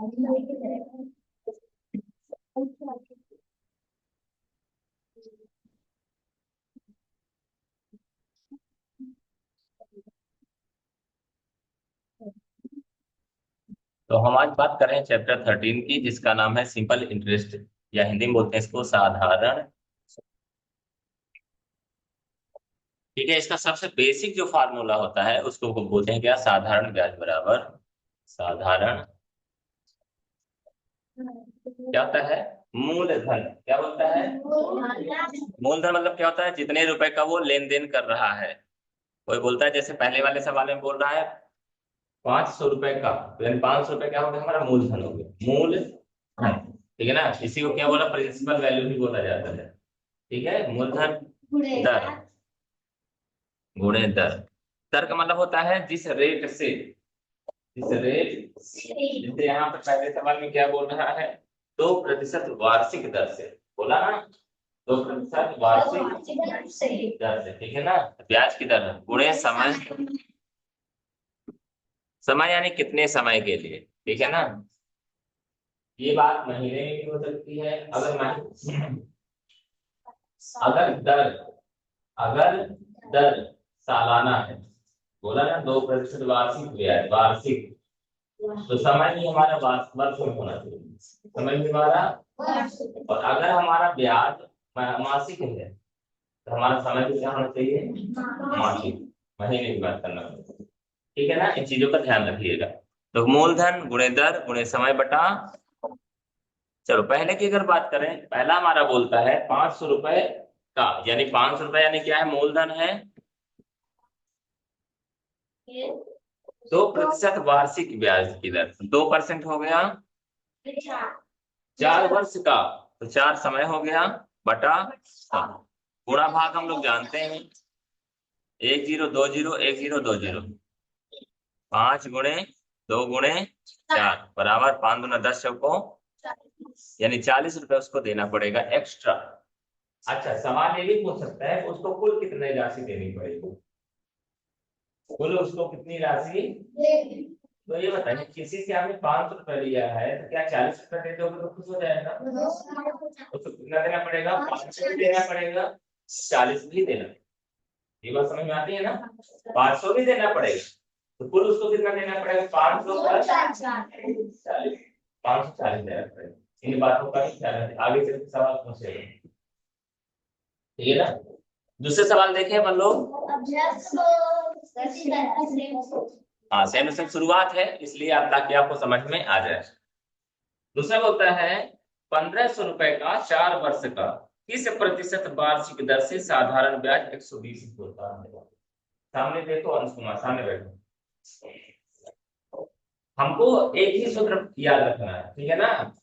तो हम आज बात कर रहे हैं चैप्टर 13 की, जिसका नाम है सिंपल इंटरेस्ट, या हिंदी में बोलते हैं इसको साधारण। ठीक है, इसका सबसे बेसिक जो फार्मूला होता है उसको वो बोलते हैं क्या? साधारण ब्याज बराबर साधारण, क्या होता है? मूलधन। क्या बोलता है? मूलधन मतलब क्या होता है? जितने रुपए का वो लेन देन कर रहा है। कोई बोलता है, जैसे पहले वाले सवाल में बोल रहा है 500 रुपए का, तो यानी 500 रुपए क्या हो गया? हमारा मूलधन हो गया, मूलधन। ठीक है ना? इसी को क्या बोला? प्रिंसिपल वैल्यू भी बोला जाता है। ठीक है, मूलधन दर गुणे दर। दर का मतलब होता है जिस रेट से, जिस रेट, जैसे यहाँ पर पहले सवाल में क्या बोल रहा है? 2% वार्षिक दर से बोला ना, 2% वार्षिक दर से। ठीक है ना? ब्याज की दर गुणे समय। समय यानी कितने समय के लिए। ठीक है ना? ये बात महीने में भी हो सकती है, अगर अगर दर, अगर दर सालाना है, बोला ना 2% वार्षिक ब्याज, वार्षिक। तो समय भी हमारा वर्ष में होना चाहिए, समय भी हमारा। और अगर हमारा ब्याज मासिक है, तो हमारा समय भी क्या होना चाहिए? मासिक, महीने की बात करना चाहिए। ठीक है ना? इन चीजों का ध्यान रखिएगा। तो मूलधन गुणे दर गुणे समय बटा। चलो पहले की अगर बात करें, पहला हमारा बोलता है 500 रुपए का, यानी 500 रुपए यानी क्या है? मूलधन है। 2% वार्षिक ब्याज की दर, 2% हो गया 4 वर्ष का, तो 4 समय हो गया बटा। हाँ, गुणा भाग हम लोग जानते हैं, 1020 1020, 5 गुणे 2 गुणे 4 बराबर 5 दूना 10 को, यानी 40 रुपए उसको देना पड़ेगा एक्स्ट्रा। अच्छा, सवाल ये भी पूछ सकता है उसको कुल कितनी राशि देनी पड़ेगी, कुल उसको कितनी राशि। तो ये बताइए, किसी से आपने 500 रुपए लिया है, तो क्या 40 रुपए दे दोगे तो खुश हो जाएगा? उसको कितना देना पड़ेगा? 500 भी देना पड़ेगा, 40 भी देना। ये बात समझ में आती है ना? 500 भी देना पड़ेगा, तो कुल उसको कितना देना पड़ेगा? 500 प्लस 40, 540 देना पड़ेगा। इन बातों का भी ख्याल रखें, आगे चल के सवाल पूछेगा। ठीक है ना? दूसरे सवाल देखें अपन लोग। हाँ, सेम सेम शुरुआत है, इसलिए आप, ताकि आपको समझ में आ जाए। दूसरा होता है 1500 रुपए का 4 वर्ष का किस प्रतिशत वार्षिक दर से साधारण ब्याज 120 होता है? सामने देखो अंश कुमार, सामने बैठो। हमको एक ही सूत्र याद रखना है, ठीक है ना?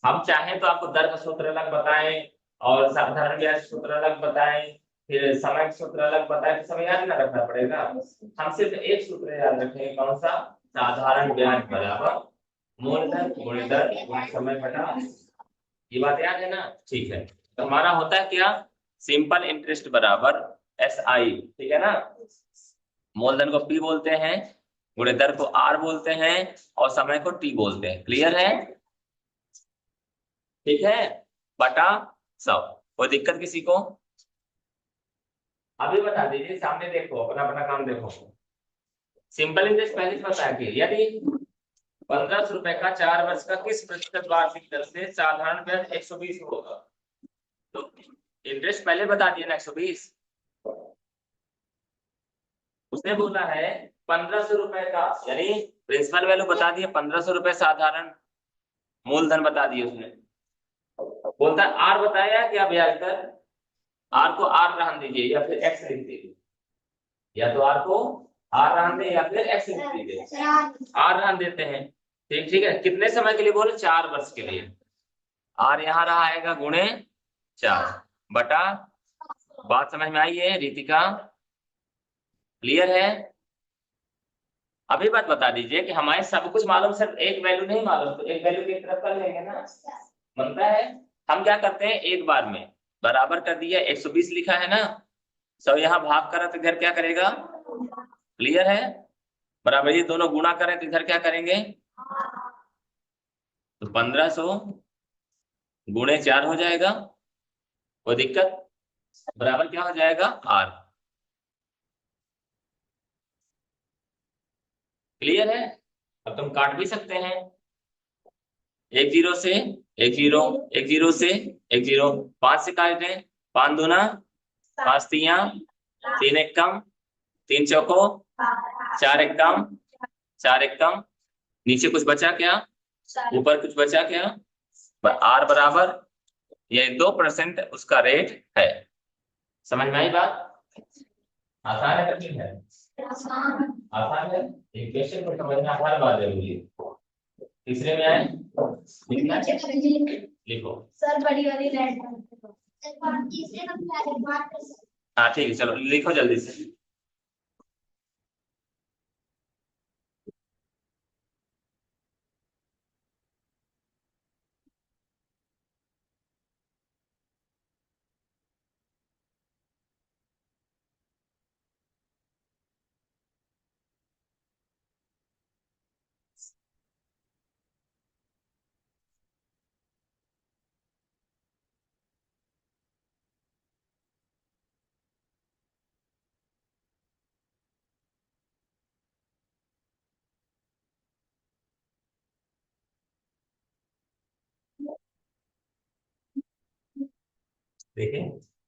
हम चाहें तो आपको दर का सूत्र अलग बताएं, और साधारण ब्याज सूत्र अलग बताएं, फिर समय का सूत्र अलग बताएं, तो समय याद ना रखना पड़ेगा। हम सिर्फ एक सूत्र याद रखेंगे, कौन सा? साधारण ब्याज बराबर मूलधन गुणे दर गुणे समय बटा। ये बात याद है ना? ठीक है, तो हमारा होता है क्या? सिंपल इंटरेस्ट बराबर SI। ठीक है ना? मूलधन को P बोलते हैं, गुणे दर को R बोलते हैं, और समय को T बोलते हैं। क्लियर है? ठीक है, बटा 100। कोई दिक्कत किसी को? अभी बता दीजिए, सामने देखो, अपना अपना काम देखो। सिंपल इंटरेस्ट पहले से बता के, यदि 1500 रुपए का 4 वर्ष का किस प्रतिशत वार्षिक दर से साधारण ब्याज 120 होगा, तो इंटरेस्ट पहले बता दिया ना, 120। उसने बोला है 1500 रुपए का, यानी प्रिंसिपल वैल्यू बता दिए 1500 रुपए, साधारण मूलधन बता दिए उसने। बोलता है आर बताया क्या ब्याज दर? आर को आर रहन दीजिए या फिर एक्स लिख दीजिए, या तो आर को आर रहन दे या फिर एक्स लिख दीजिए। आर रहन देते हैं। ठीक, ठीक है। कितने समय के लिए बोले? 4 वर्ष के लिए। आर यहाँ रहा आएगा गुणे 4 बटा। बात समझ में आई है रितिका? क्लियर है? अभी बात बता दीजिए कि हमारे सब कुछ मालूम, सिर्फ एक वैल्यू नहीं मालूम, तो एक वैल्यू की तरफ कर लेंगे ना, बनता है। हम क्या करते हैं, एक बार में बराबर कर दिया, 120 लिखा है ना, सब यहाँ भाग करा तो इधर क्या करेगा? क्लियर है? बराबर ये दोनों गुणा करें तो इधर क्या करेंगे? तो 1500 गुणे 4 हो जाएगा, कोई दिक्कत, बराबर क्या हो जाएगा आर। क्लियर है? अब तुम काट भी सकते हैं, एक जीरो से एक जीरो, एक जीरो से एक जीरो, 5 से काटें, 5 दूना 5 तिया, 3 एक कम, 3 चौको 4 एक कम, 4 एक कम, नीचे कुछ बचा क्या, ऊपर कुछ बचा क्या, आर बराबर ये 2% उसका रेट है। समझ में आई बात? आसान है कठिन है? आसान है। एक क्वेश्चन को समझना हर बात जरूरी है। तीसरे में आए, लिखना है? लिखो सर, बड़ी वाली लाइट। हाँ ठीक है, चलो लिखो जल्दी से। देखिए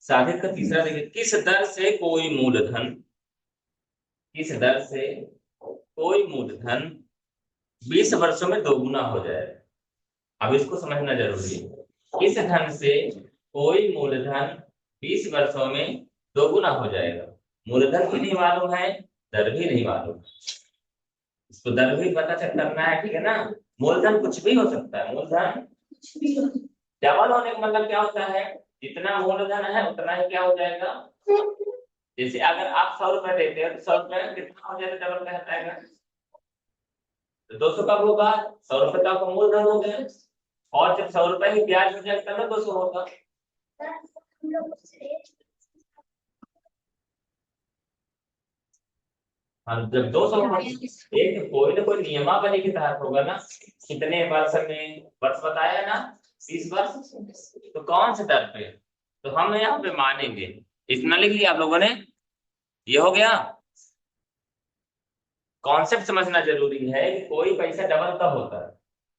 साबित का तीसरा, देखिए किस दर से कोई मूलधन, किस दर से कोई मूलधन 20 वर्षों में दोगुना हो जाए। अब इसको समझना जरूरी है। किस धन से कोई मूलधन 20 वर्षों में दोगुना हो जाएगा। मूलधन भी नहीं मालूम है, दर भी नहीं मालूम, इसको दर भी पता चेक करना है, ठीक है ना। मूलधन कुछ भी हो सकता है, मूलधन डबल होने का मतलब क्या होता है, जितना मूलधन है उतना ही क्या हो जाएगा। जैसे अगर आप 100 रुपए देते हो तो 100 रुपए कितना हो जाएगा, डबल का हटाएगा तो 200 कब होगा, 100 रुपए तो आपका मूलधन हो गया, और जब 100 रुपए की ब्याज हो जाएगा तब ना 200 होगा। हाँ जब 200 एक कोई ना कोई नियमावली के तहत होगा ना, कितने वर्ष में, वर्ष बताया ना 20 वर्ष, तो कौन से दर पे, तो हम यहाँ पे मानेंगे। इतना लिख लिया आप लोगों ने, ये हो गया। कॉन्सेप्ट समझना जरूरी है कि कोई पैसा डबल कब होता है,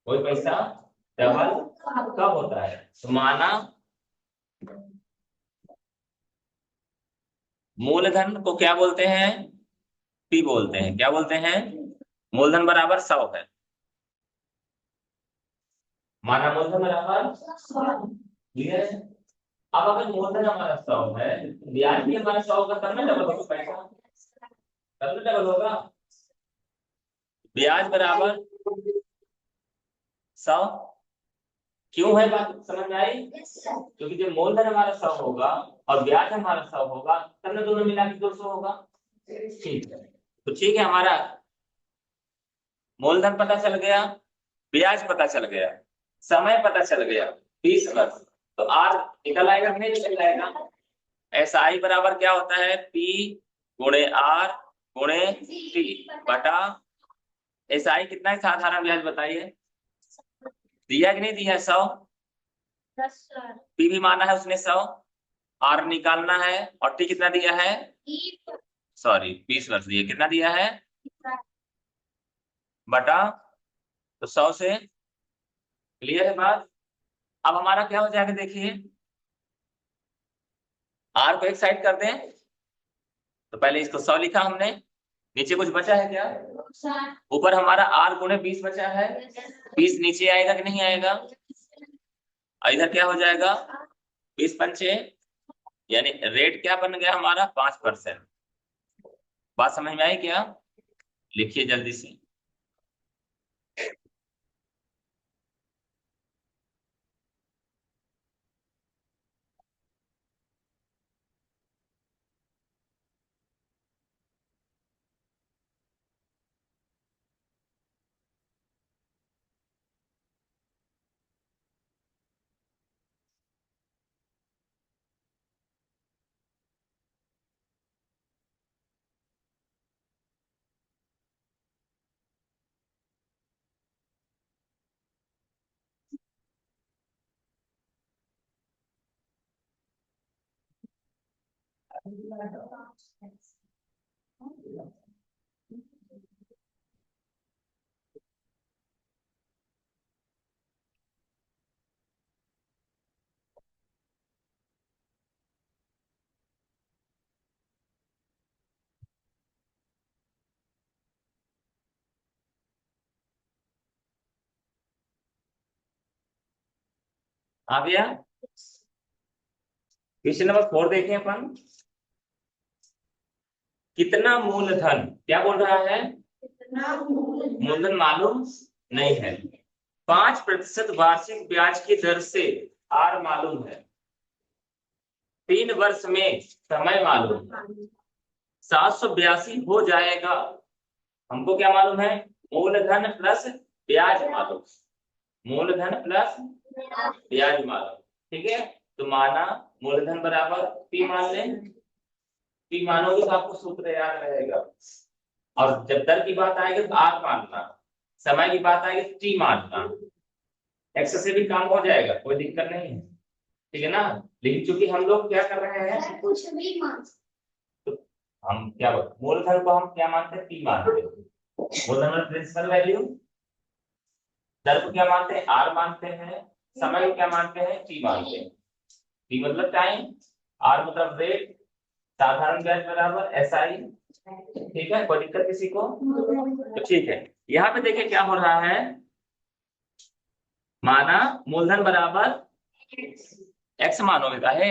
कोई पैसा डबल कब होता है। तो माना मूलधन को क्या बोलते हैं, पी बोलते हैं, क्या बोलते हैं, मूलधन बराबर 100 है। माना मूलधन बराबर क्लियर है। अब अगर मूलधन हमारा 100 है, ब्याज भी हमारा 100 का, तब ना डबल होगा पैसा, तब ना डबल होगा। ब्याज बराबर 100, क्यों है बात समझ में आई? क्योंकि जब मूलधन हमारा 100 होगा और ब्याज हमारा 100 होगा, तब ना दोनों मिला के 200 होगा। ठीक है, तो ठीक है, हमारा मूलधन पता चल गया, ब्याज पता चल गया, समय पता चल गया 20 वर्ष, तो आर निकल आएगा कि नहीं निकल आएगा। एस आई बराबर क्या होता है, पी गुणे आर गुणे टी बटा एस आई। कितना है साधारण ब्याज बताइए, दिया कि नहीं दिया, 100, पी भी माना है उसने 100, आर निकालना है, और टी कितना दिया है, सॉरी 20 वर्ष दिया, कितना दिया है बटा, तो 100 से। क्लियर है बात? अब हमारा क्या हो जाएगा देखिए, आर को एक साइड कर दें, तो पहले इसको 100 लिखा हमने, नीचे कुछ बचा है क्या, ऊपर हमारा आर गुणे 20 बचा है, 20 नीचे आएगा कि नहीं आएगा, और इधर क्या हो जाएगा 20 पंचे, यानी रेट क्या बन गया हमारा 5%। बात समझ में आई क्या? लिखिए जल्दी से। आ गया। क्वेश्चन नंबर 4 देखें अपन। कितना मूलधन, क्या बोल रहा है, मूलधन मालूम नहीं है, 5% वार्षिक ब्याज की दर से आर मालूम है, 3 वर्ष में समय मालूम, 782 हो जाएगा। हमको क्या मालूम है, मूलधन प्लस ब्याज मालूम, मूलधन प्लस ब्याज मालूम। ठीक है, तो माना मूलधन बराबर पी मान लें, पी मानोगे तो आपको सूत्र याद रहेगा। और जब दर की बात आएगी तो आर मानना, समय की बात आएगी तो टी मानना, एक्स से भी काम हो जाएगा, कोई दिक्कत नहीं है। ठीक है ना, लेकिन चूंकि हम लोग क्या कर रहे हैं, कुछ भी मान, तो हम क्या मूलधन को हम क्या मानते हैं, पी मानते हैं, मूलधन प्रिंसिपल वैल्यू, दर को क्या मानते हैं, आर मानते हैं, समय को क्या मानते हैं, टी मानते हैं। टी मतलब टाइम, आर मतलब रेट, साधारण ब्याज बराबर एसआई। ठीक है, कोई दिक्कत किसी को, तो ठीक है। यहाँ पे देखिए क्या हो रहा है, माना मूलधन बराबर एक्स मानोगे का है,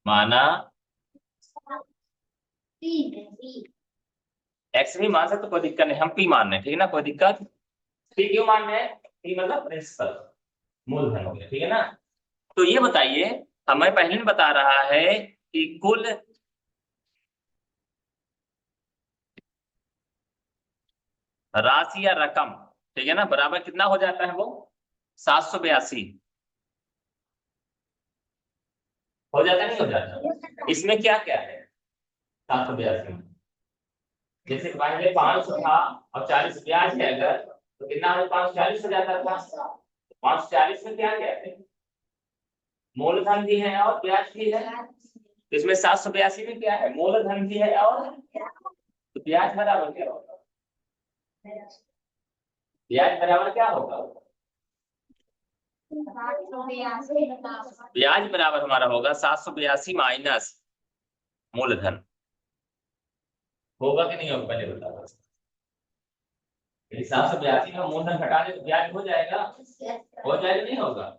माना एक्स भी मान सकते, कोई दिक्कत नहीं, हम पी मान रहे हैं, ठीक है ना, कोई दिक्कत। पी क्यों मान रहे हैं, पी मतलब प्रिंसिपल, मूलधन हो गया, ठीक है ना। तो ये बताइए, हमें पहले ही बता रहा है कि कुल राशि या रकम, ठीक है ना, बराबर कितना हो जाता है वो, 782 हो जाता नहीं हो जाता। इसमें क्या क्या है 782 में, जैसे पहले 500 था और 40 ब्याज है, अगर तो कितना है, 540 हो जाता था। 540 में क्या क्या है, मूलधन भी है और ब्याज भी है, तो इसमें 782 में क्या है, मूलधन भी है और तो ब्याज बराबर क्या होगा, ब्याज बराबर क्या होगा, ब्याज बराबर हमारा होगा 782 माइनस मूलधन। होगा कि नहीं होगा पहले बताओ, 782 में मूलधन घटा दे तो ब्याज हो जाएगा, हो जाएगा नहीं होगा,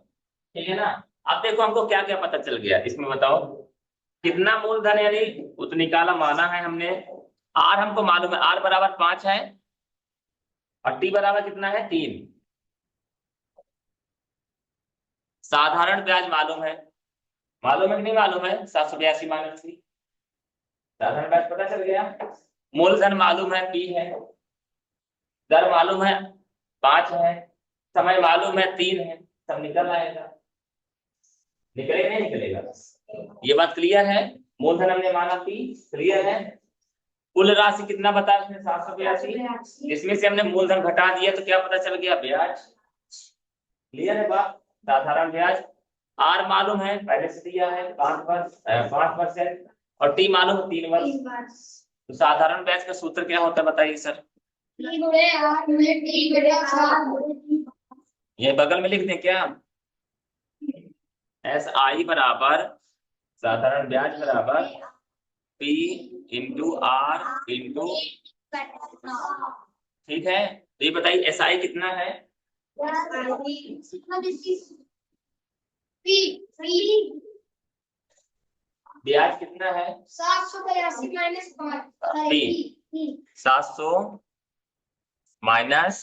ठीक है ना। अब देखो हमको क्या क्या पता चल गया इसमें, बताओ कितना मूलधन, यानी उतना निकाला, माना है हमने। आर हमको मालूम है, आर बराबर 5 है और टी बराबर कितना है, 3। साधारण ब्याज मालूम है कि नहीं मालूम है, 782 माइनस 3, साधारण ब्याज पता चल गया। मूलधन मालूम है, पी है, दर मालूम है 5 है, समय मालूम है 3 है, सब निकल आएगा, निकलेगा नहीं निकलेगा, ये बात क्लियर है। मूलधन हमने माना पी, क्लियर है। कुल राशि कितना बता, इसमें 782, इसमें से हमने मूलधन घटा दिया तो क्या पता चल गया, ब्याज। क्लियर है बात, साधारण ब्याज। आर मालूम है, पहले से दिया है 5% और टी मालूम है 3 वर्ष। तो साधारण ब्याज का सूत्र क्या होता है बताइए सर, ये बगल में लिख दें क्या, एस आई बराबर साधारण ब्याज बराबर पी इंटू आर इंटू, ठीक है। तो ये बताइए एस आई कितना है, ब्याज कितना है, 782 माइनस 700 माइनस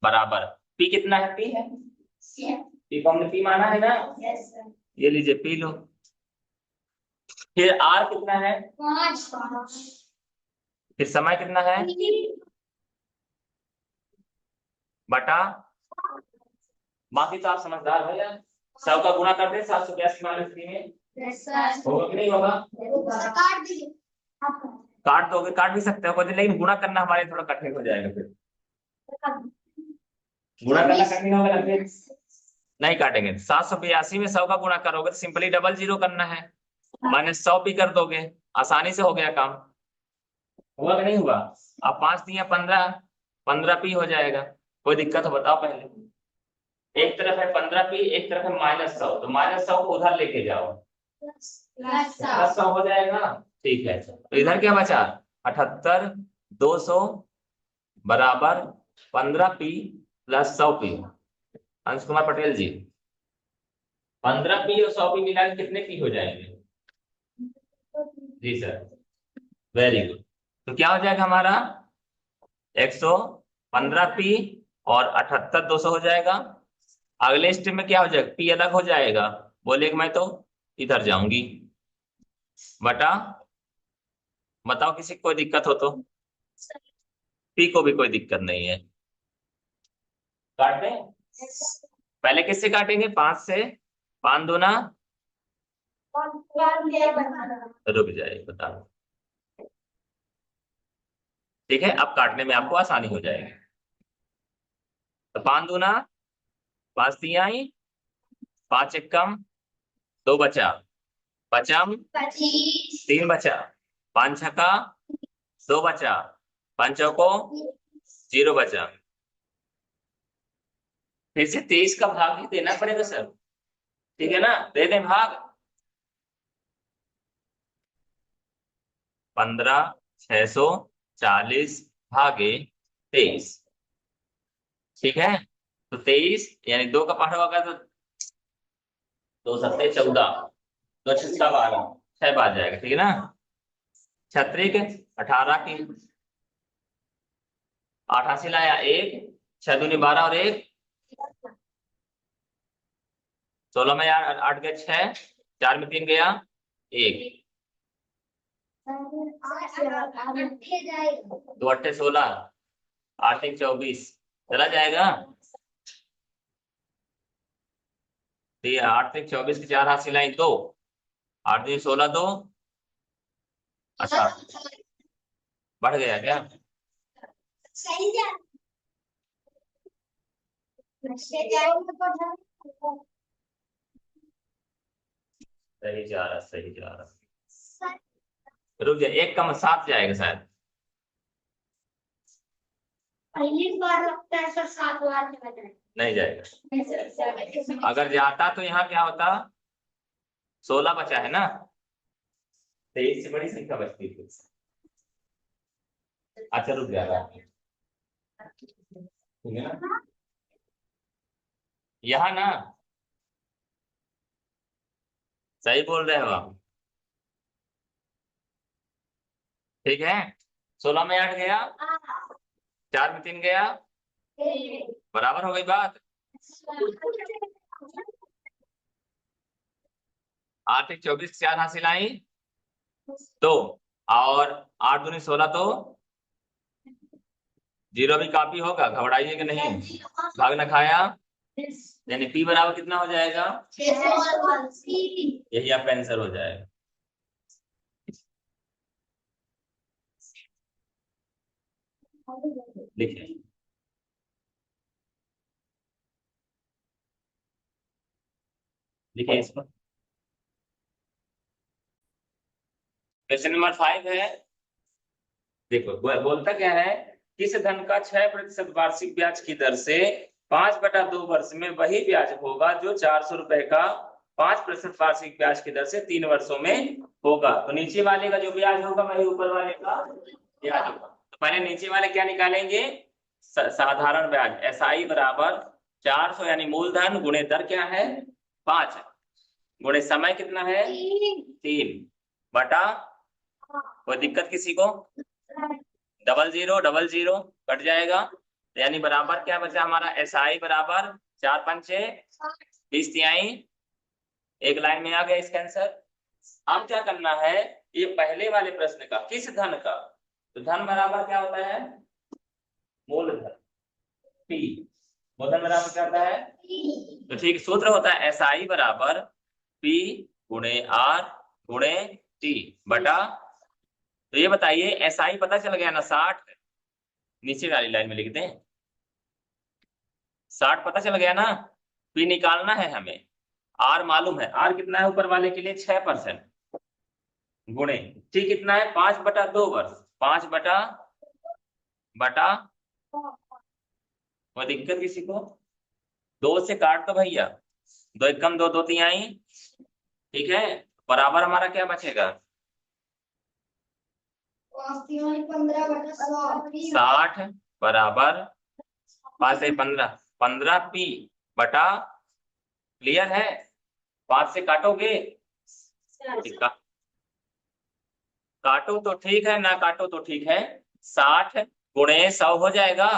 बराबर पी कितना है, पी है, पी को हमने पी माना है ना, ये लीजिए पी लो। फिर आर कितना है, 5, फिर समय कितना है, बटा, बाकी तो आप समझदार हो यार, सब का गुणा कर दे 782 माइनस 3 में, होगा कि नहीं होगा, काट दोगे, काट भी सकते हो, लेकिन गुणा करना हमारे थोड़ा कठिन हो जाएगा, फिर गुणा करना कठिन होगा ना, फिर नहीं काटेंगे। 782 में 100 का गुणा करोगे तो सिंपली डबल जीरो करना है, -100 भी कर दोगे, आसानी से हो गया काम। हुआ कि नहीं हुआ? अब 5 दिया 15, 15p हो जाएगा। कोई दिक्कत हो बताओ पहले। एक तरफ है 15p, एक तरफ है -100, तो -100 को उधर लेके जाओ, +100 हो जाएगा। ठीक है, तो इधर क्या बचा? 78 200 बराबर 15p + 100p। अंश कुमार पटेल जी, 15p और 100p मिला के कितने p हो जाएंगे? जी सर, वेरी गुड। तो क्या हो जाएगा हमारा? 115p और 78 200 हो जाएगा। अगले स्टेप में क्या हो जाएगा? p अलग हो जाएगा, बोले कि मैं तो इधर जाऊंगी बटा, बताओ किसी को कोई दिक्कत हो तो। p को भी कोई दिक्कत नहीं है, काट दें। पहले किससे काटेंगे? 5 से। 5 दूना, रुक जाए बता। ठीक है, अब काटने में आपको आसानी हो जाएगी। तो 5 दूना 5 तिहाई, 5 एकम 2 बचा, पचम 3 बचा, 5 छक्का 2 बचा, 5 चौको 0 बचा। फिर से 23 का भाग ही देना पड़ेगा सर, ठीक है ना? दे दें भाग। 15,640 भागे 23, ठीक है? तो 23 यानी 2 का पाठ होगा तो 2 सत्ते 14, 2 छक्का 12, 6 बार जाएगा, ठीक है ना? छत्रिक 18 की 88 लाया 1, 6 दूनी 12 और 1 16 में यार 8 गए 6, 4 में 3 गया 1, 2 अट्ठे 16, 8 1 24, चला जाएगा। 8 1 24 की 4 हाथ सिलाई 2, 8 2 16 2, अच्छा बढ़ गया क्या? सही जा रहा, सही जा रहा। रुक जाए, 1 कम 7 जाएगा शायद। पहली बार लगता है सर 7 बार नहीं जाएगा। अगर जाता तो यहाँ क्या होता? 16 बचा है ना, 23 से बड़ी संख्या बचती थी। अच्छा रुक जाएगा, ठीक है ना? यहाँ ना सही बोल रहे हो आप, ठीक है? 16 में 8 गया, 4 में 3 गया, बराबर हो गई बात। 8 1 24 4 हासिल आई 2, और 8 दूनी 16 तो 0 भी काफी होगा, घबराइए कि नहीं। भाग न खाया, यानी p बराबर कितना हो जाएगा? यही आपका आंसर हो जाएगा। लिखिए, लिखिए इसको। क्वेश्चन नंबर 5 है, देखो बोलता क्या है? किस धन का 6% वार्षिक ब्याज की दर से 5/2 वर्ष में वही ब्याज होगा जो 400 रुपए का 5% वार्षिक ब्याज की दर से 3 वर्षों में होगा। तो नीचे वाले का जो ब्याज होगा वही ऊपर वाले का ब्याज होगा। तो पहले नीचे वाले क्या निकालेंगे? साधारण ब्याज, SI बराबर 400 यानी मूलधन गुणे दर क्या है? 5, गुणे समय कितना है? 3 बटा, कोई दिक्कत किसी को? 0000 कट जाएगा, यानी बराबर क्या बचा हमारा? SI बराबर 4 पंचे 20 तिहाई, एक लाइन में आ गया इसका आंसर। अब क्या करना है? ये पहले वाले प्रश्न का किस धन का, तो धन बराबर क्या होता है? मूलधन P, मूलधन बराबर क्या होता है? तो ठीक सूत्र होता है SI बराबर P गुणे R गुणे T बटा, तो ये बताइए SI पता चल गया ना 60, नीचे वाली लाइन में लिख दें 60 पता चल गया ना, पी निकालना है हमें। आर मालूम है, आर कितना है ऊपर वाले के लिए 6%, गुणे टी कितना है 5/2 वर्ष, 5/बटा, कोई दिक्कत किसी को? 2 से काट दो भैया, 2 एकम 2, 2 तिहाई, ठीक है, बराबर हमारा क्या बचेगा? 60 बराबर 5 से 15, 15 पी बटा, क्लियर है? 5 से काटोगे, काटो तो ठीक है, ना काटो तो ठीक है। 60 गुणे 100 हो जाएगा,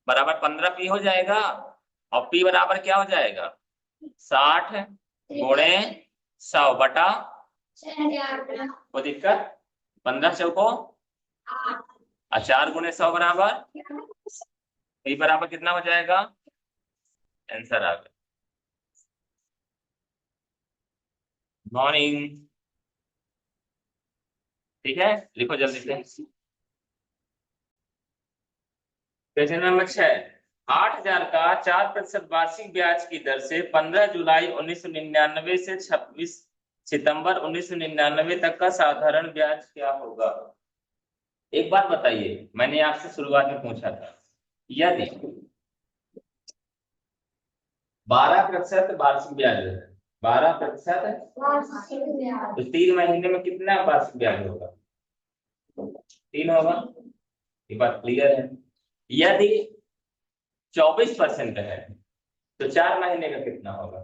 बराबर 15 पी हो जाएगा। और पी बराबर क्या हो जाएगा? 60 गुणे 100 बटा, कोई दिक्कत? 15 चौको, 4 गुणे 100 बराबर, पी बराबर कितना हो जाएगा? आंसर आ गया। मॉर्निंग, ठीक है, लिखो जल्दी से। क्वेश्चन नंबर 6, 8,000 का 4% वार्षिक ब्याज की दर से 15 जुलाई 1999 से 26 सितंबर 1999 तक का साधारण ब्याज क्या होगा? एक बात बताइए, मैंने आपसे शुरुआत में पूछा था, यदि 12% वार्षिक ब्याज है, 12% तो 3 महीने में कितना वार्षिक ब्याज होगा? 3 होगा। ये बात क्लियर है। यदि 24% है तो 4 महीने का कितना होगा?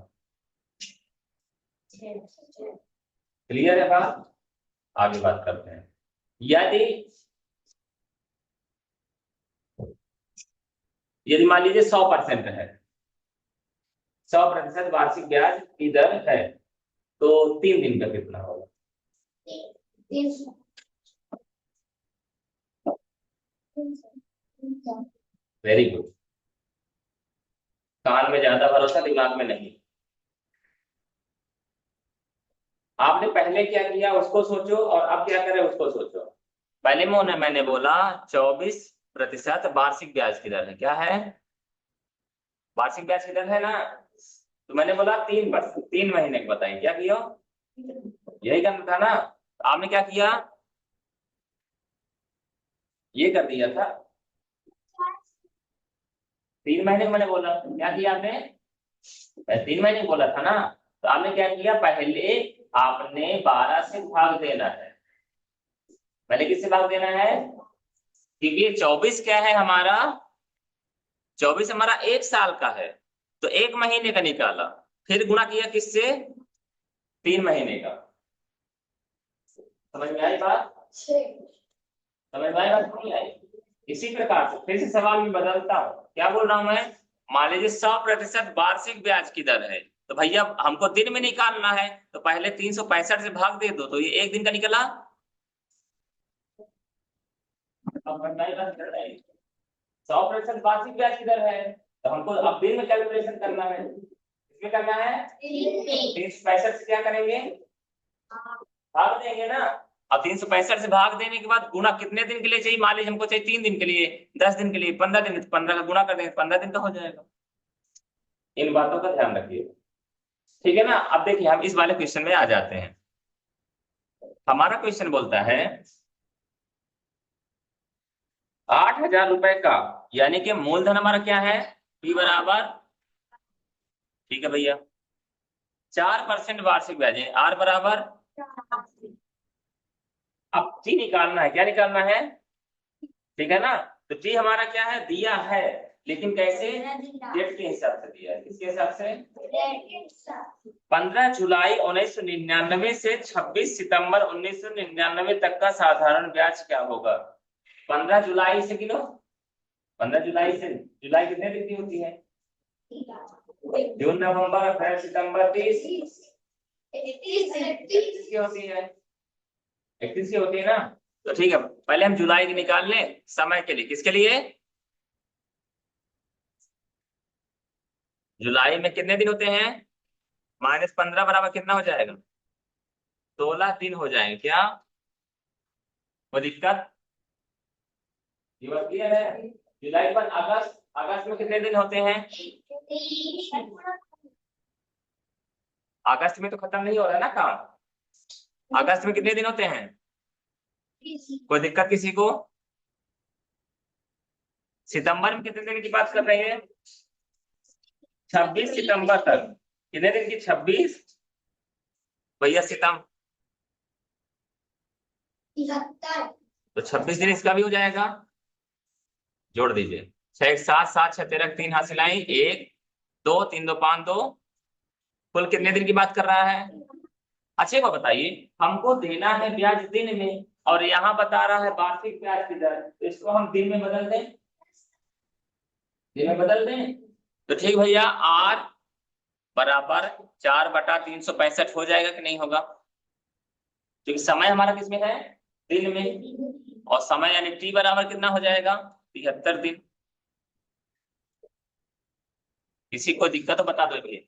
क्लियर है बात? आगे बात करते हैं। यदि यदि मान लीजिए 100% है, 100% वार्षिक ब्याज की दर है, तो 3 दिन का कितना होगा? Very good. कान में ज्यादा भरोसा, दिमाग में नहीं। आपने पहले क्या किया उसको सोचो, और अब क्या करें उसको सोचो। पहले में मैंने बोला 24% वार्षिक ब्याज की दर है, क्या है? वार्षिक ब्याज की दर है ना, तो मैंने बोला 3%, 3 महीने का बताइए, क्या किया? यही करना था ना, तो आपने क्या किया? ये कर दिया था। 3 महीने को मैंने बोला, क्या किया आपने? 3 महीने को बोला था ना, तो आपने क्या किया? पहले आपने 12 से भाग देना है। पहले किससे भाग देना है? क्योंकि ये 24 क्या है हमारा? 24 हमारा 1 साल का है, तो 1 महीने का निकाला, फिर गुणा किया किससे? 3 महीने का। समझ में आई बात? समझ में आई बात नहीं आई? इसी प्रकार से फिर से सवाल में बदलता हूं, क्या बोल रहा हूं मैं? मान लीजिए 100% वार्षिक ब्याज की दर है, तो भैया हमको दिन में निकालना है, तो पहले 365 से भाग दे दो, तो ये 1 दिन का निकला। अब बताइए बात कर रहे हैं। 100% वार्षिक ब्याज की दर है, तो हमको अब दिन में कैलकुलेशन करना है। इसमें करना है 365 से क्या करेंगे? भाग देंगे ना। अब 365 से भाग देने के बाद गुणा कितने दिन के लिए चाहिए? मान लीजिए हमको चाहिए 3 दिन के लिए, 10 दिन के लिए, 15 दिन, 15 का गुणा कर देंगे, 15 दिन का हो जाएगा। इन बातों का ध्यान रखिए, ठीक है ना? अब देखिए हम इस वाले क्वेश्चन में आ जाते हैं। हमारा क्वेश्चन बोलता है 8,000 रुपए का, यानी कि मूलधन हमारा क्या है? पी बराबर, ठीक है भैया, 4% वार्षिक ब्याज है, आर बराबर। अब टी निकालना है, क्या निकालना है? ठीक है ना? तो टी हमारा क्या है? दिया है, लेकिन कैसे? डेट के हिसाब से दिया है। किसके हिसाब से? 15 जुलाई 1999 से 26 सितंबर 1999 तक का साधारण ब्याज क्या होगा? 15 जुलाई से गिनो, 15 जुलाई से, जुलाई कितने दिन की होती है? जून, नवंबर, अप्रैल, सितंबर, 30, 31 की होती है, 31 की होती है ना। तो ठीक है, पहले हम जुलाई की निकाल लें समय के लिए। किसके लिए? जुलाई में कितने दिन होते हैं? -15 बराबर कितना हो जाएगा? 16 दिन हो जाएंगे क्या? कोई दिक्कत? ये बात क्लियर है? जुलाई के बाद अगस्त, अगस्त में कितने दिन होते हैं? अगस्त में तो खत्म नहीं हो रहा है ना काम। अगस्त में कितने दिन होते हैं? कोई दिक्कत किसी को? सितंबर में कितने दिन की बात कर रहे हैं? 26 सितंबर तक। कितने दिन की? 26 भैया सितंबर, तो 26 दिन इसका भी हो जाएगा। जोड़ दीजिए। 6 1 7 7 6 13 3 हाथ सिलाई 1 2 3 2 5 2। कुल कितने दिन की बात कर रहा है? अच्छे को बताइए, हमको देना है ब्याज दिन में और यहाँ बता रहा है वार्षिक ब्याज की दर, तो इसको हम दिन में बदल दें। दिन में बदल दें तो ठीक भैया, आर बराबर 4/365 हो जाएगा कि नहीं होगा? क्योंकि समय हमारा किसमें है? दिन में। और समय यानी टी बराबर कितना हो जाएगा? 73 दिन। किसी को दिक्कत तो बता दो भैया।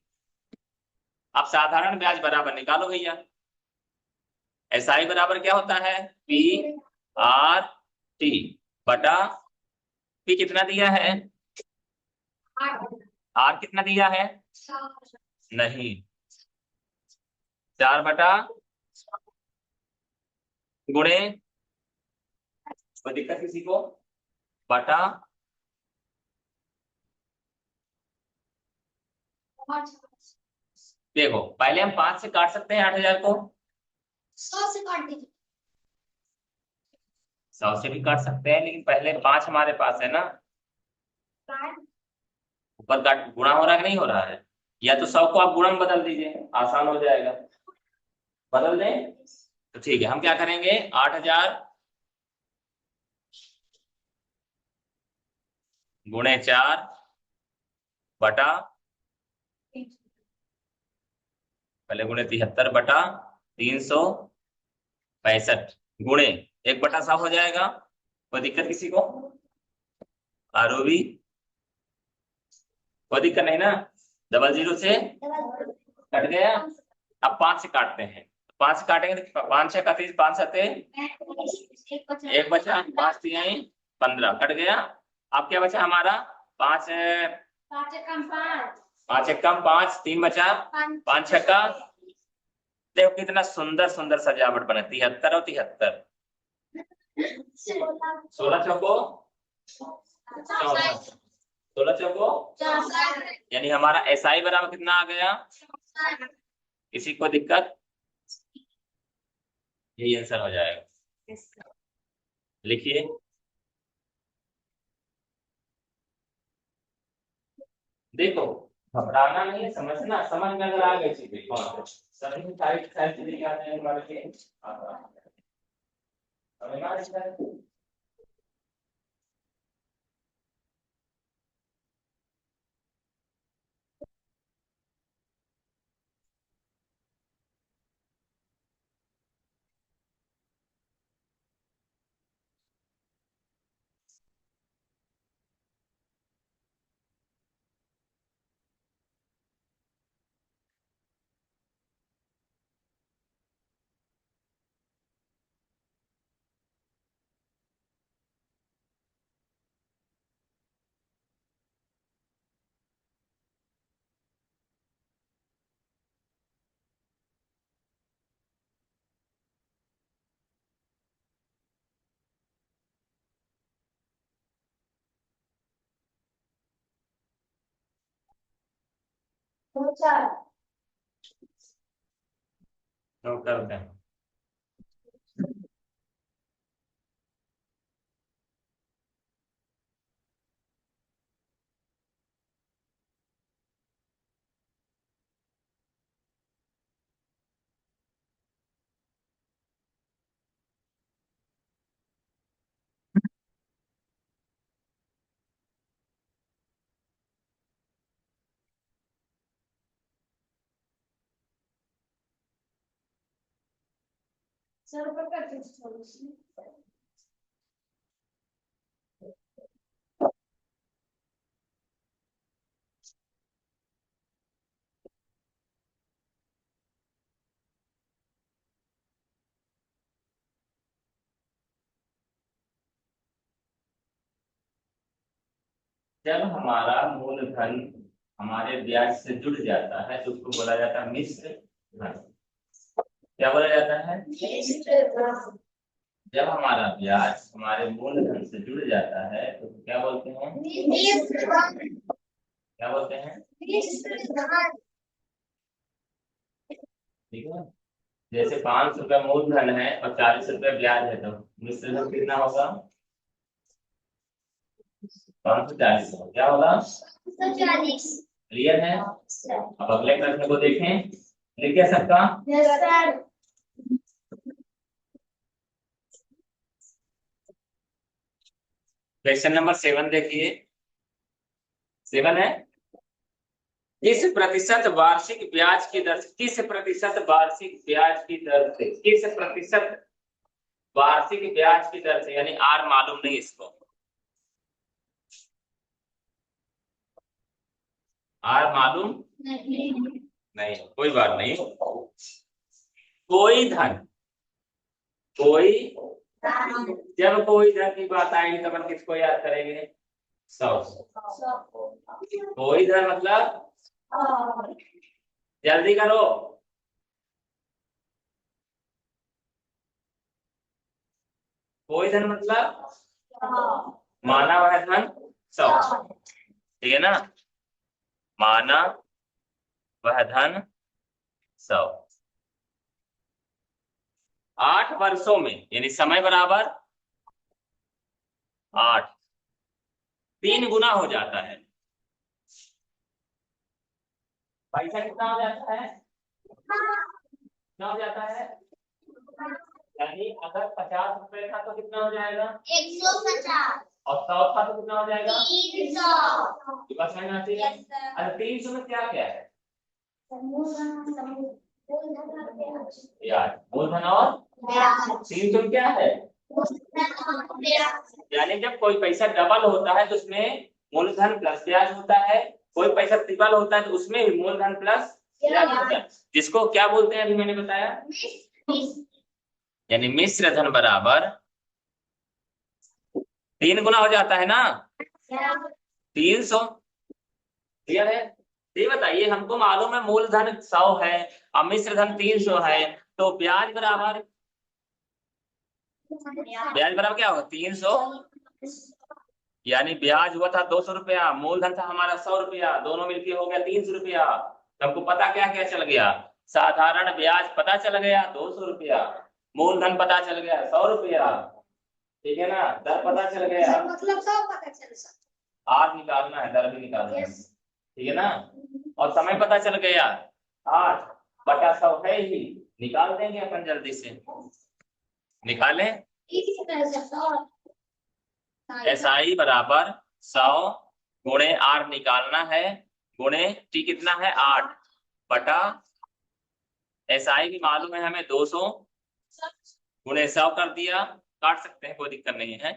अब साधारण ब्याज बराबर निकालो भैया। एसआई बराबर क्या होता है? पी आर टी बटा पी कितना दिया है? आर कितना दिया है? नहीं, 4 बटा गुणे, कोई दिक्कत किसी को? बटा, देखो पहले हम 5 से काट सकते हैं 8,000 को। 100 से काट दीजिए। 100 से भी काट सकते हैं, लेकिन पहले 5 हमारे पास है ना। ऊपर काट गुणा हो रहा है कि नहीं हो रहा है? या तो 100 को आप गुणा में बदल दीजिए, आसान हो जाएगा। बदल दें तो ठीक है, हम क्या करेंगे? 8,000 गुणे 4 बटा, पहले गुणे 73 बटा 365 गुणे 1/100 हो जाएगा। कोई दिक्कत किसी को? आरोबी कोई दिक्कत नहीं ना? 00 से कट गया। अब 5 से काटते हैं, 5 से काटेंगे तो 5 6 31 5 7 1 बचा, 5 3 15 कट गया। अब क्या बचा हमारा? 5 5 1 कम 5 3 बचा, 5 6 का, देखो कितना सुंदर सुंदर सजावट बना, 73 और 73, 16 चौको 64, 16 चौको, यानी हमारा एसआई बराबर कितना आ गया? किसी को दिक्कत? यही आंसर हो जाएगा। लिखिए। देखो घबराना नहीं है, समझना, समझ में अगर आ गई चीजें कौन सभी सारी सारी चीजें क्या हैं हमारे लिए। समझ में आ रही है? नोट करते हैं। जब हमारा मूलधन हमारे ब्याज से जुड़ जाता है तो उसको बोला जाता है मिश्र हाँ, क्या बोला जाता है? जब हमारा ब्याज हमारे मूलधन से जुड़ जाता है तो क्या बोलते हैं? क्या बोलते हैं? ठीक है। जैसे 500 रुपये मूलधन है और 40 रुपये ब्याज है तो मिश्र धन कितना होगा? 540 क्या होगा? क्लियर है? अब अगले प्रश्न को देखें। लिखिए सबका। क्वेश्चन नंबर 7 देखिए। 7 है, किस प्रतिशत वार्षिक ब्याज की दर से, किस प्रतिशत वार्षिक ब्याज की दर से, किस प्रतिशत वार्षिक ब्याज की दर से, यानी आर मालूम नहीं इसको, आर मालूम नहीं, कोई बात नहीं। कोई धन, कोई, जब कोई धन की बात आएगी तो अपन किसको याद करेंगे? 100। कोई धन मतलब, जल्दी करो, कोई धन मतलब माना वह धन 100, ठीक है ना? माना वह धन 100 8 वर्षों में, यानी समय बराबर 8, 3 गुना हो जाता है। पैसा कितना हो जाता है? कितना हो जाता है? यानी अगर 50 रुपए था तो कितना हो जाएगा? 150। और 100 था तो कितना हो जाएगा? 300। बात समझ में आती है? अच्छा, 300 में क्या क्या है यार? मूलधन और 300 क्या है? यानी जब कोई पैसा डबल होता है तो उसमें मूलधन प्लस ब्याज होता है, कोई पैसा ट्रिपल होता है तो उसमें भी मूलधन प्लस ब्याज होता है, जिसको क्या बोलते हैं अभी मैंने बताया, यानी मिश्र धन बराबर 3 गुना हो जाता है ना, 300। क्लियर है? ये बताइए, हमको मालूम है मूलधन 100 है और मिश्र धन 300 है, तो ब्याज बराबर, ब्याज बराबर क्या होगा? 300। यानी ब्याज हुआ था 200 रुपया, मूलधन था हमारा 100 रुपया, दोनों मिलके हो गया 300 रुपया। हमको पता क्या क्या चल गया? साधारण ब्याज पता चल गया 200 रुपया, मूलधन पता चल गया 100 रुपया, ठीक है ना? दर पता चल गया, मतलब 100 पता चल सकता, आर निकालना है, दर भी निकालना है, ठीक है ना? और समय पता चल गया 8/100 है ही, निकाल देंगे अपन जल्दी से, निकालें। SI बराबर 100 गुणे आर निकालना है, गुणे टी कितना है 8 बटा, SI भी मालूम है हमें 200 गुणे 100 कर दिया, काट सकते हैं कोई दिक्कत नहीं है,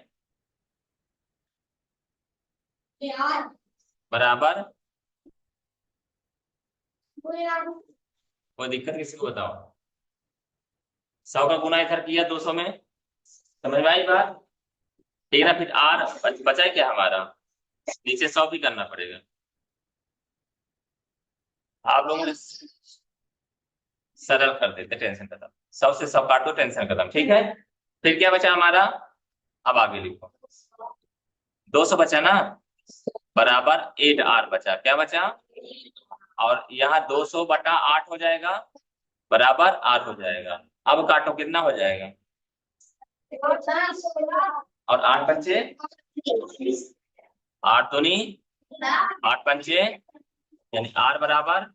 बराबर, कोई दिक्कत किसी को बताओ? 100 का गुना इधर किया 200 में, समझ में आई बात? ठीक है ना? फिर आर बचा है क्या हमारा, नीचे 100 भी करना पड़ेगा। आप लोगों ने सरल कर देते, टेंशन खत्म, 100 से 100 काट दो, टेंशन खत्म, ठीक है? फिर क्या बचा हमारा? अब आगे लिखो, 200 बचा ना, बराबर 8R बचा, क्या बचा? और यहाँ 200/8 हो जाएगा, बराबर R हो जाएगा। अब काटो, कितना हो जाएगा? और 8 पंचे 8 दूनी 8 पंचे, यानी R बराबर,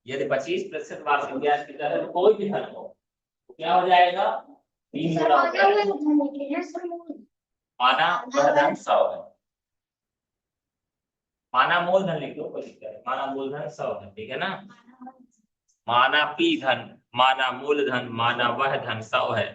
यदि 25% वार्षिक ब्याज की दर है तो कोई भी धन हो, तो क्या हो जाएगा? 3 गुना हो जाएगा। माना वह धन 100 है, माना मूलधन लिख दो, कोई दिक्कत नहीं, माना मूलधन 100 है, ठीक है ना? माना पी धन, माना मूलधन, माना वह धन 100 है।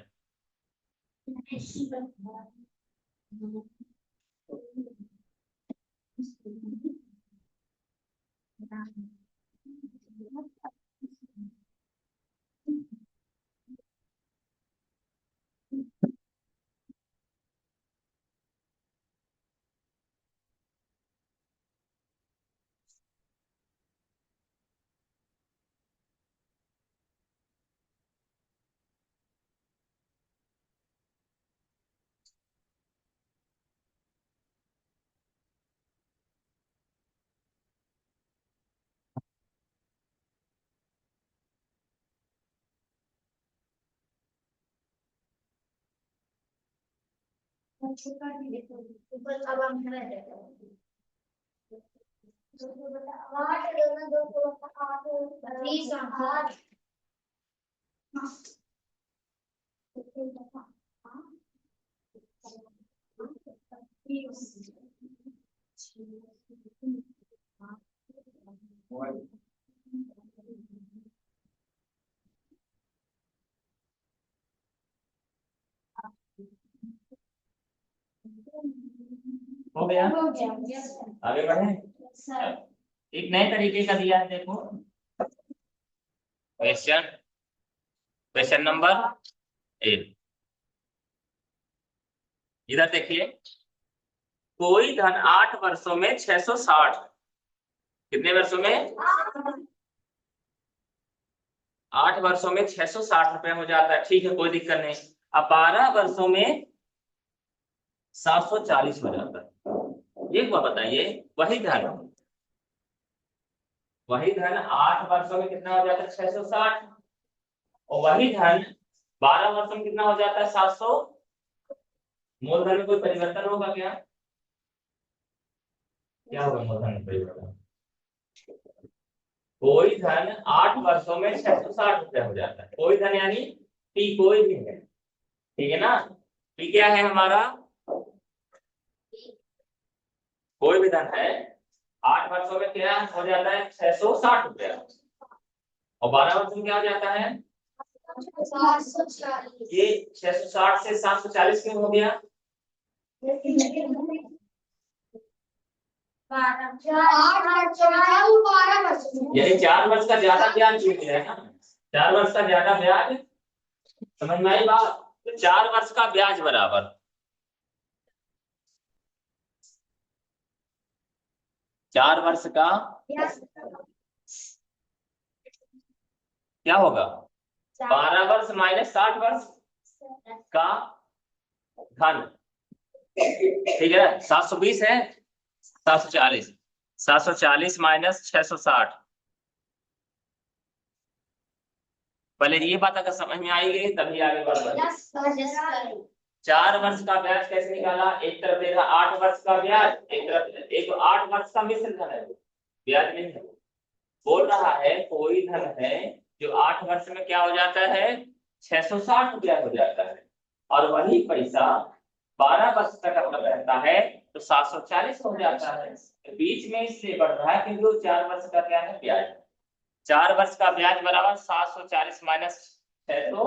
हो गया, आगे बढ़े। एक नए तरीके का दिया है, देखो क्वेश्चन, क्वेश्चन नंबर 8। इधर देखिए, कोई धन 8 वर्षों में 660, कितने वर्षों में, 8 वर्षों में 660 रुपए हो जाता है, ठीक है, कोई दिक्कत नहीं। अब 12 वर्षों में 740 हो जाता है। एक बात बताइए, वही धन, वही धन 8 वर्षों में कितना हो जाता है, 660, और वही धन 12 वर्षों में कितना हो जाता है, 700। मूलधन में कोई परिवर्तन होगा क्या, क्या होगा मूलधन में परिवर्तन? कोई धन 8 वर्षों में 660 रुपया हो जाता है, कोई धन यानी पी कोई भी है, ठीक है ना। पी क्या है हमारा, कोई भी धन है 8 वर्षों में क्या हो जाता है, 660 रुपया, और 12 वर्षों में क्या हो जाता है, ये 660 से 740 क्यों हो गया, यानी 4 वर्ष का ज्यादा ब्याज मिल गया है ना, 4 वर्ष का ज्यादा ब्याज, समझ में आई बात। तो 4 वर्ष का ब्याज बराबर 4 वर्ष का क्या होगा, 12 वर्ष माइनस 60 वर्ष का धन, ठीक है ना। 720 है, 740, 740 माइनस 660। पहले ये बात अगर समझ में आएगी तभी आगे बढ़ पाएंगे। 4 वर्ष का ब्याज कैसे निकाला, एक तरफ देखा 8 वर्ष का ब्याज, एक तरफ एक 8 वर्ष का मिश्र धन है, ब्याज नहीं है। बोल रहा है कोई धन है जो 8 वर्ष में क्या हो जाता है, 660 रुपया हो जाता है, और वही पैसा 12 वर्ष तक अगर रहता है तो 740 हो जाता है। तो बीच में इससे बढ़ रहा है क्योंकि वो 4 वर्ष का क्या है, ब्याज। 4 वर्ष का ब्याज बराबर 740 माइनस 600।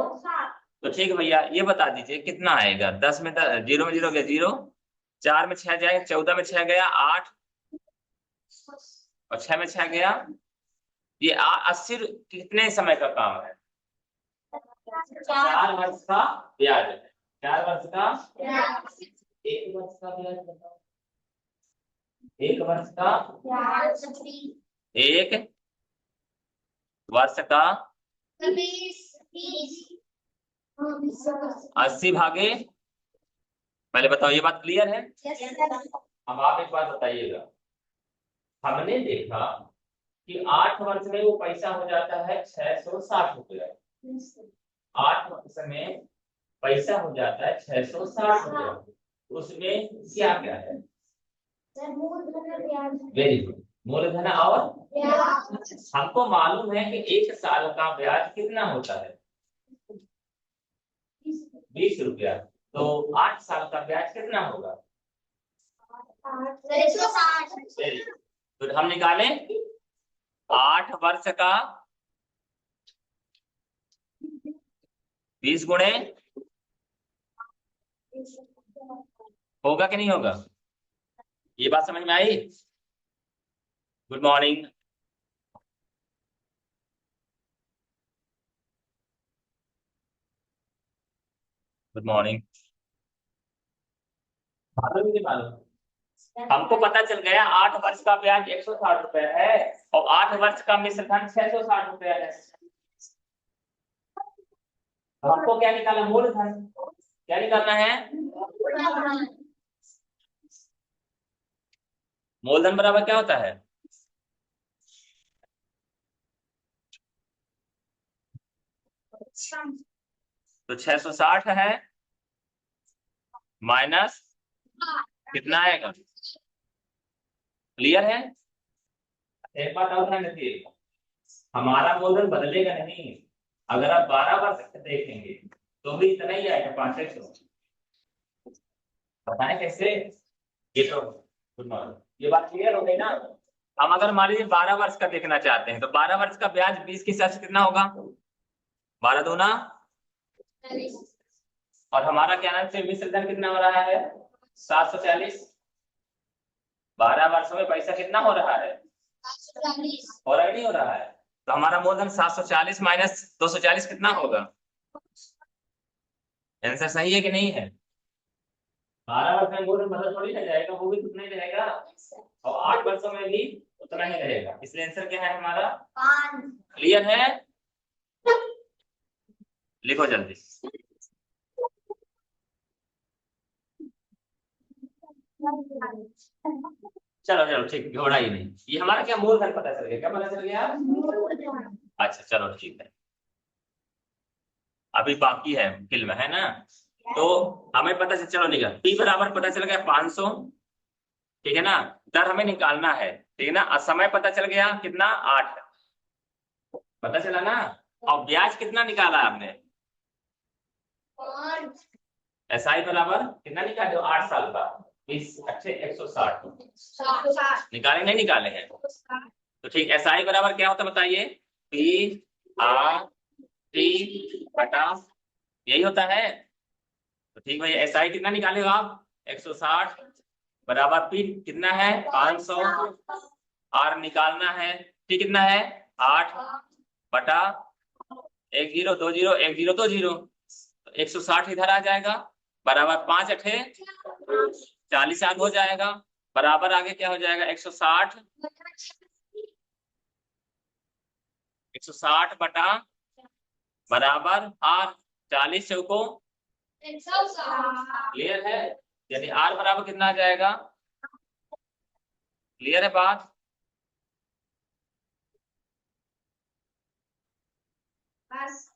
तो ठीक है भैया, ये बता दीजिए कितना आएगा, 10 में 0 में 0 गया 0, 4 में 6 जाएगा, 14 में 6 गया 8, और 6 में 6 गया ये 80। कितने समय का काम है, 4 वर्ष का ब्याज है, 4 वर्ष का, 1 वर्ष का ब्याज बताओ, 1 वर्ष का, 1 वर्ष का 80 भागे, पहले बताओ ये बात क्लियर है। अब आप एक बात बताइएगा, हमने देखा कि 8 वर्ष में वो पैसा हो जाता है 660 रुपया, 8 वर्ष में पैसा हो जाता है 660 रुपया, उसमें क्या क्या है, वेरी गुड, मूलधन और हमको मालूम है कि 1 साल का ब्याज कितना होता है, 20 रुपया, तो 8 साल का ब्याज कितना होगा, तो हम निकाले 8 वर्ष का 20 गुणे, होगा कि नहीं होगा, ये बात समझ में आई। Good morning, good morning. हमको पता चल गया 8 वर्ष का ब्याज 160 रुपए है, और 8 वर्ष का मिश्रधन 660 रुपए है। हमको क्या निकालना, मूलधन, क्या निकालना है, मूलधन बराबर क्या होता है, तो 660 है माइनस कितना आएगा? क्लियर है? एक बात और ध्यान रखिए, हमारा मूलधन बदलेगा नहीं। अगर आप 12 वर्ष तक देखेंगे तो भी इतना ही आएगा, 500। बताएं कैसे? ये तो गुड मॉर्निंग, ये बात क्लियर हो गई ना? हम अगर मान लीजिए 12 वर्ष का देखना चाहते हैं तो 12 वर्ष का ब्याज 20 के हिसाब से कितना होगा? 12 दूना, और हमारा क्या नाम से मिश्र धन कितना हो रहा है? 740। 12 वर्षों में पैसा कितना हो रहा है? हो रहा है नहीं हो रहा है? तो हमारा मूलधन 740 माइनस 240 कितना होगा? आंसर सही है कि नहीं है? 12 वर्ष में मूलधन बदल थोड़ी ना जाएगा, वो भी उतना ही रहेगा, और 8 वर्षों में भी उतना ही रहेगा। इसलिए आंसर क्या है हमारा? 5। क्लियर है? लिखो जल्दी। चलो चलो ठीक, घबरा ही नहीं। ये हमारा क्या मूलधन पता चल गया? क्या पता चल गया? अच्छा चलो ठीक है, अभी बाकी है फिल्म है ना, तो हमें पता चल, चलो निकल पी बराबर पता चल गया 500, ठीक है ना? दर हमें निकालना है, ठीक है ना? समय पता चल गया कितना? 8 पता चला ना? और ब्याज कितना निकाला आपने? एसआई बराबर कितना निकाले हो? 8 साल का 20 अच्छे 160 निकाले नहीं निकाले हैं? तो ठीक, एसआई बराबर क्या होता है बताइए? पी आर टी बटा, यही होता है। तो ठीक भाई, एसआई कितना निकाले हो आप? 160 बराबर पी कितना है? 500, आर निकालना है, टी कितना है? 8 बटा 1 0 2 0 1 0 2 0, 160 इधर आ जाएगा, बराबर 5 अठे 40 आग हो जाएगा, बराबर आगे क्या हो जाएगा? 160 बटा बराबर आर, 40 चौको 160। क्लियर है? यानी आर बराबर कितना आ जाएगा? क्लियर है बात? बस